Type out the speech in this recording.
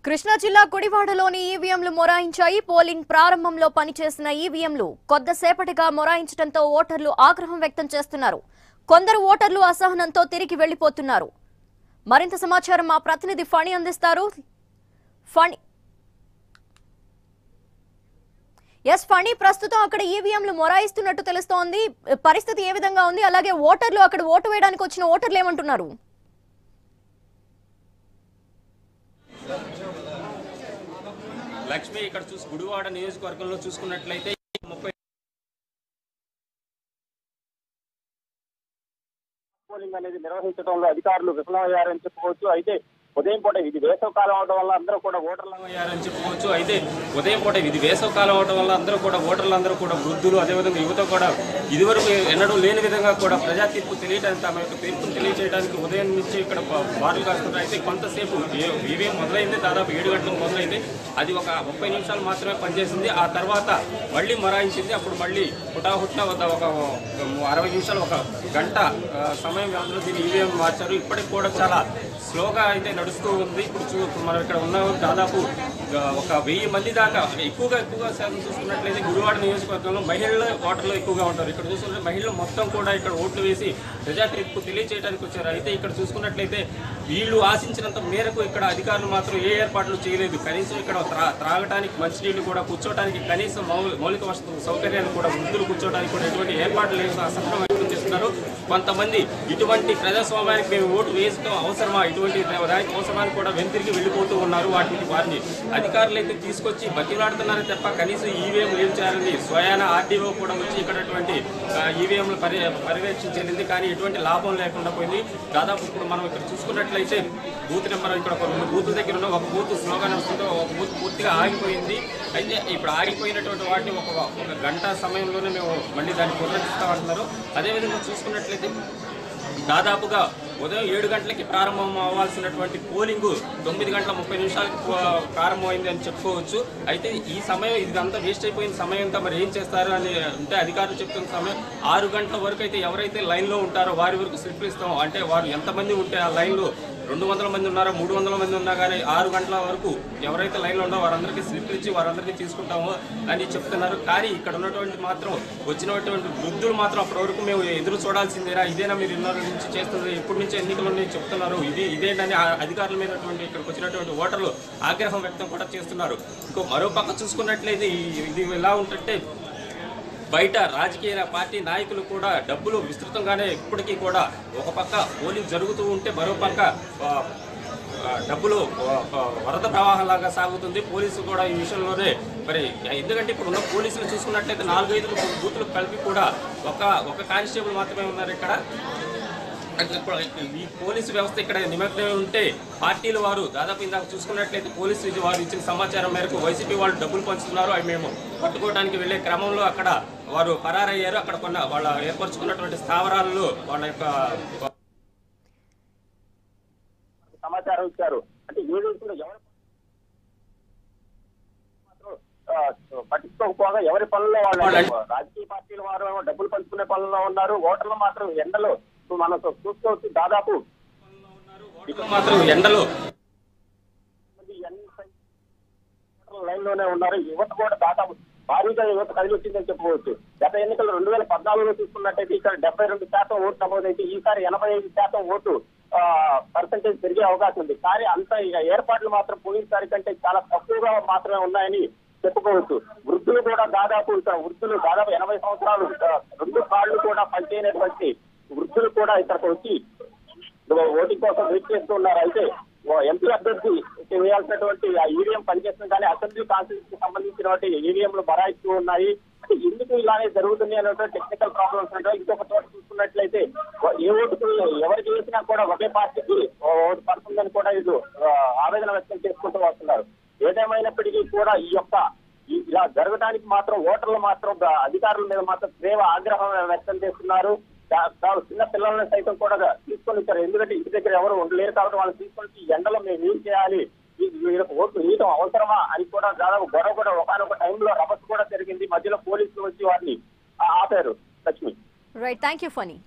కృష్ణా జిల్లా గుడివాడలోని ఈవీఎంలు మొరాయించాయి. పోలింగ్ ప్రారంభంలో పనిచేసిన ఈవీఎంలు కొద్దిసేపటిగా మొరాయించడంతో ఓటర్లు ఆగ్రహం వ్యక్తం చేస్తున్నారు. కొందరు ఓటర్లు అసహనంతో తిరిగి వెళ్లిపోతున్నారు. మరింత సమాచారం మా ప్రతినిధి ఫణి అందిస్తారు. ఫణి, ప్రస్తుతం అక్కడ ఈవీఎంలు మొరాయిస్తున్నట్టు తెలుస్తోంది. పరిస్థితి ఏ విధంగా ఉంది? అలాగే ఓటర్లు అక్కడ ఓటు వేయడానికి వచ్చిన ఓటర్లు ఏమంటున్నారు? లక్ష్మి, ఇక్కడ గుడివాడ నియోజకవర్గంలో చూసుకున్నట్లయితే 30 పోలింగ్ అనేది నిర్వహించడంలో అధికారులు విఫలమయ్యారని చెప్పుకోవచ్చు. అయితే ఉదయం పూట ఇది వేసవకాలం అవడం వల్ల అందరూ కూడా ఓటర్లయ్యారని చెప్పుకోవచ్చు. అయితే ఉదయం పూట ఇది వేసవకాలం అవడం వల్ల ఓటర్లందరూ కూడా వృద్ధులు, అదేవిధంగా యువత కూడా ఇదివరకు ఎన్నడూ లేని విధంగా కూడా ప్రజా తీర్పు తెలియడానికి, తమ యొక్క తీర్పును తెలియజేయడానికి ఉదయం నుంచి ఇక్కడ బారులు కాస్తున్నారు. అయితే కొంతసేపు ఈవీఎం మొదలైంది, దాదాపు 7 గంటలకు మొదలైంది. అది ఒక 30 నిమిషాలు మాత్రమే పనిచేసింది. ఆ తర్వాత మళ్ళీ మొరాయించింది. అప్పుడు మళ్ళీ హుటాహుట్న ఒక 60 నిమిషాలు, ఒక గంట సమయం వ్యవధిలో దీన్ని ఈవీఎం మార్చారు. ఇప్పటికి కూడా చాలా స్లోగా అయితే నడుస్తూ ఉంది. ఇప్పుడు మనం ఇక్కడ ఉన్న దాదాపు ఒక 1000 మంది దాకా ఎక్కువగా శాతం చూసుకున్నట్లయితే గుడివాడ నియోజకవర్గంలో మహిళలు ఓటర్లు ఎక్కువగా ఉంటారు. ఇక్కడ చూసుకుంటే మహిళలు మొత్తం కూడా ఇక్కడ ఓట్లు వేసి ప్రజా తీర్పు తెలియజేయడానికి వచ్చారు. అయితే ఇక్కడ చూసుకున్నట్లయితే వీళ్ళు ఆశించినంత మేరకు ఇక్కడ అధికారులు మాత్రం ఏ ఏర్పాట్లు చేయలేదు. కనీసం ఇక్కడ త్రాగడానికి మంచినీళ్ళు కూడా, కూర్చోవడానికి కనీసం మౌలిక వసతులు సౌకర్యాలు కూడా, వృద్ధులు కూర్చోవడానికి కూడా ఎటువంటి ఏర్పాట్లు లేవు. అసహనం వ్యక్తం చేస్తున్నారు. కొంతమంది ఇటువంటి ప్రజాస్వామ్యానికి మేము ఓటు వేయడం అవసరమా, ఇటువంటి దానికి అవసరమాన్ని కూడా వెనుతిరిగి వెళ్ళిపోతూ ఉన్నారు. వారిని అధికారులు అయితే తీసుకొచ్చి బతిలాడుతున్నారని తప్ప కనీసం ఈవీఎం ఏం చేయాలని స్వయాన ఆర్డీఓ కూడా వచ్చి ఇక్కడ ఈవీఎంలు పర్యవేక్షించింది. కానీ ఎటువంటి లాభం లేకుండా పోయింది. దాదాపు ఇప్పుడు మనం ఇక్కడ చూసుకున్నట్లయితే బూత్ నెంబర్ ఇక్కడ 2 బూతుల దగ్గర ఉన్న ఒక బూత్ స్లోగా నడుస్తుంటే ఒక బూత్ పూర్తిగా ఆగిపోయింది. అయితే ఇప్పుడు ఆగిపోయినటువంటి వాటిని ఒక గంట సమయంలోనే మేము మళ్ళీ దాన్ని పునరుద్ధరిస్తామంటున్నారు. అదేవిధంగా చూసుకున్నట్లయితే దాదాపుగా ఉదయం 7 గంటలకి ప్రారంభం అవ్వాల్సినటువంటి పోలింగ్ 9 గంటల 30 నిమిషాలకి ప్రారంభమైంది అని చెప్పుకోవచ్చు. అయితే ఈ సమయం ఇదంతా వేస్ట్ అయిపోయిన సమయం అంతా మరి ఏం చేస్తారు అని అంటే అధికారులు చెప్తున్న సమయం 6 గంటల వరకు అయితే ఎవరైతే లైన్లో ఉంటారో వారి వరకు స్లిప్లు ఇస్తాం. అంటే వారు ఎంతమంది ఉంటే ఆ లైన్లో 200 మంది ఉన్నారో 300 మంది ఉన్నా కానీ 6 గంటల వరకు ఎవరైతే లైన్లో ఉన్నారో వారందరికీ స్లిప్లు ఇచ్చి వారందరికీ తీసుకుంటాము అని చెప్తున్నారు. కానీ ఇక్కడ ఉన్నటువంటి మాత్రం వచ్చినటువంటి వృద్ధులు మాత్రం అప్పటి వరకు మేము ఎదురు చూడాల్సిందేనా, ఇదేనా మీరు ఇన్నర నుంచి చేస్తుంది, ఇప్పటి నుంచి ఎన్నికలు ఉన్నాయి చెప్తున్నారు, ఇదేంటని అధికారుల మీద ఇక్కడికి వచ్చినటువంటి ఓటర్లు ఆగ్రహం వ్యక్తం కూడా చేస్తున్నారు. మరో పక్క చూసుకున్నట్లయితే ఇది ఎలా ఉంటుంటే బయట రాజకీయ పార్టీ నాయకులు కూడా డబ్బులు విస్తృతంగానే ఇప్పటికీ కూడా ఒక పక్క పోలింగ్ జరుగుతూ ఉంటే మరో పక్క డబ్బులు వరద ప్రవాహంలాగా సాగుతుంది. పోలీసులు కూడా ఈ విషయంలోనే మరి ఎందుకంటే ఇప్పుడు ఉన్న పోలీసులు చూసుకున్నట్లయితే 4-5 బూతులు కలిపి కూడా ఒక కానిస్టేబుల్ మాత్రమే ఉన్నారు ఇక్కడ. ఈ పోలీసు వ్యవస్థ ఇక్కడ నిమగ్నమై ఉంటే పార్టీలు వారు దాదాపు ఇందాక చూసుకున్నట్లయితే పోలీసు వారు ఇచ్చిన సమాచారం మేరకు వైసీపీ వాళ్ళు డబ్బులు పంచుతున్నారు. అవి మేము పట్టుకోవడానికి వెళ్లే క్రమంలో అక్కడ వారు పరారయ్యారు. అక్కడ వాళ్ళ ఏర్పరచుకున్నటువంటి స్థావరాల్లో వాళ్ళ యొక్క సమాచారం ఇచ్చారు. అంటే ఏదైతే ఎవరు పట్టించుకోకపోగా ఎవరి పనుల్లో వాళ్ళు, రాజకీయ పార్టీల వారు డబ్బులు పంచుకునే పనుల్లో ఉన్నారు. ఓటర్లు మాత్రం ఎండలో మనం చూసుకోవచ్చు. దాదాపు మాత్రం ఎండలో లైన్ లోనే ఉన్నారు. యువత కూడా దాదాపు భారీగా యువత కదిలి వచ్చిందని చెప్పుకోవచ్చు. గత ఎన్నికలు 2014లో చూసుకున్నట్టయితే ఇక్కడ 72% ఓటు నమోదైతే ఈసారి 85% ఓటు పర్సెంటేజ్ పెరిగే అవకాశం ఉంది. కానీ అంత ఏర్పాట్లు మాత్రం పోయినసారి కంటే చాలా తక్కువగా మాత్రమే ఉన్నాయని చెప్పుకోవచ్చు. వృద్ధులు కూడా దాదాపు 80 సంవత్సరాలు 2 కాళ్ళు కూడా పనిచేయనటువంటి వృద్ధులు కూడా ఇక్కడికి వచ్చి ఓటింగ్ కోసం వెయిట్ చేస్తూ ఉన్నారు. అయితే ఎంపీ అభ్యర్థి వేయాల్సినటువంటి ఆ ఈవీఎం పనిచేస్తుంది, కానీ అసెంబ్లీ కాన్స్టిట్యూన్సీకి సంబంధించినటువంటి ఈవీఎంలు బరాయిస్తూ ఉన్నాయి. అంటే ఎందుకు ఇలానే జరుగుతుంది అనేటువంటి టెక్నికల్ ప్రాబ్లమ్స్ ఉంటాయి. ఇంకొక చోట చూసుకున్నట్లయితే ఏ ఓటుకు ఎవరికి వేసినా కూడా ఒకే పార్టీకి ఓటు పడుతుందని కూడా ఇది ఆవేదన వ్యక్తం చేసుకుంటూ వస్తున్నారు. ఏదేమైనప్పటికీ కూడా ఇలా జరగడానికి మాత్రం ఓటర్లు మాత్రం అధికారుల మీద మాత్రం తీవ్ర ఆగ్రహం వ్యక్తం చేస్తున్నారు. చిన్న పిల్లల్ని సైతం కూడా తీసుకొని వచ్చారు. ఎందుకంటే ఇంటి దగ్గర ఎవరు ఉండలేరు కాబట్టి వాళ్ళు తీసుకొని ఎండలో మేము ఏం చేయాలి, వీళ్ళకి ఓట్లు వేయడం అవసరమా అని కూడా దాదాపు గొడవ కూడా ఒకనొక టైంలో రభస కూడా జరిగింది. మధ్యలో పోలీసులు వచ్చి వారిని ఆపారు. Lakshmi, right, thank you funny.